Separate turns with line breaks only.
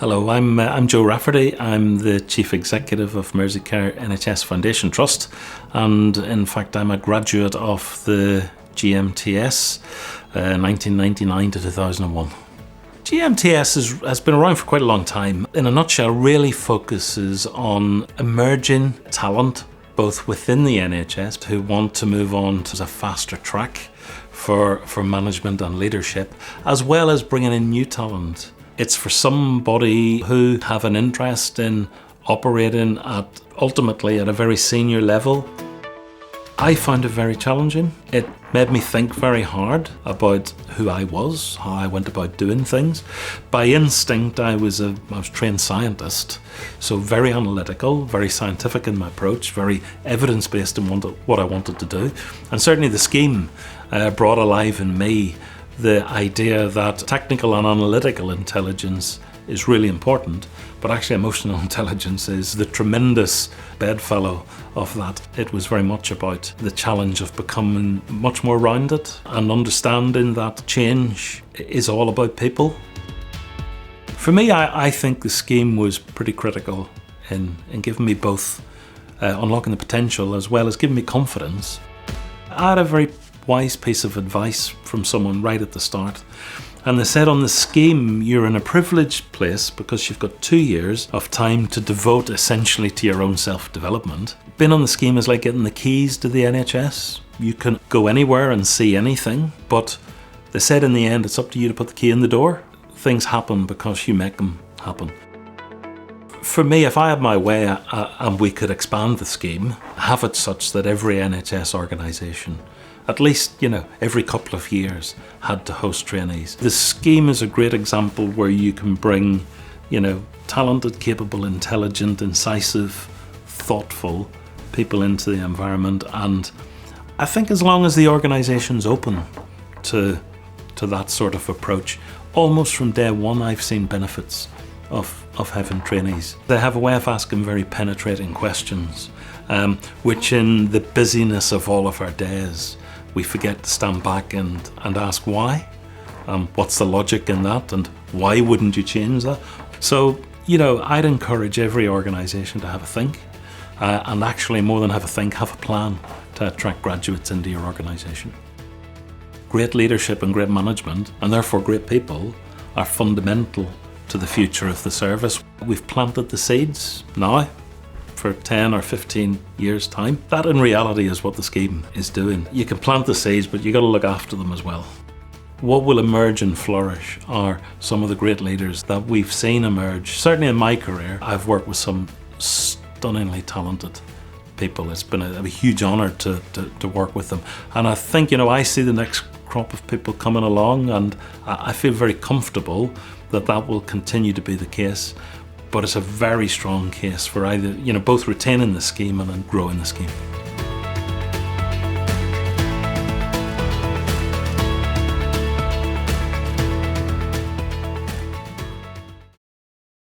Hello, I'm Joe Rafferty. I'm the Chief Executive of Mersey NHS Foundation Trust, and in fact I'm a graduate of the GMTS 1999 to 2001. GMTS has been around for quite a long time. In a nutshell, really focuses on emerging talent, both within the NHS who want to move on to a faster track for management and leadership, as well as bringing in new talent. It's for somebody who have an interest in operating ultimately at a very senior level. I found it very challenging. It made me think very hard about who I was, how I went about doing things. By instinct, I was a trained scientist, so very analytical, very scientific in my approach, very evidence-based in what I wanted to do. And certainly the scheme brought alive in me the idea that technical and analytical intelligence is really important, but actually emotional intelligence is the tremendous bedfellow of that. It was very much about the challenge of becoming much more rounded and understanding that change is all about people. For me, I think the scheme was pretty critical in giving me both unlocking the potential as well as giving me confidence. I had a very wise piece of advice from someone right at the start. And they said on the scheme, you're in a privileged place because you've got 2 years of time to devote essentially to your own self-development. Being on the scheme is like getting the keys to the NHS. You can go anywhere and see anything, but they said in the end, it's up to you to put the key in the door. Things happen because you make them happen. For me, if I had my way and we could expand the scheme, have it such that every NHS organisation at least, every couple of years had to host trainees. The scheme is a great example where you can bring, talented, capable, intelligent, incisive, thoughtful people into the environment. And I think as long as the organisation's open to that sort of approach, almost from day one, I've seen benefits of having trainees. They have a way of asking very penetrating questions, which in the busyness of all of our days, we forget to stand back and ask why. What's the logic in that, and why wouldn't you change that? So, I'd encourage every organisation to have a think, and actually more than have a think, have a plan to attract graduates into your organisation. Great leadership and great management, and therefore great people, are fundamental to the future of the service. We've planted the seeds now for 10 or 15 years' time. That in reality is what the scheme is doing. You can plant the seeds, but you got to look after them as well. What will emerge and flourish are some of the great leaders that we've seen emerge. Certainly in my career, I've worked with some stunningly talented people. It's been a huge honour to work with them. And I think, I see the next crop of people coming along, and I feel very comfortable that will continue to be the case. But it's a very strong case for either, both retaining the scheme and then growing the scheme.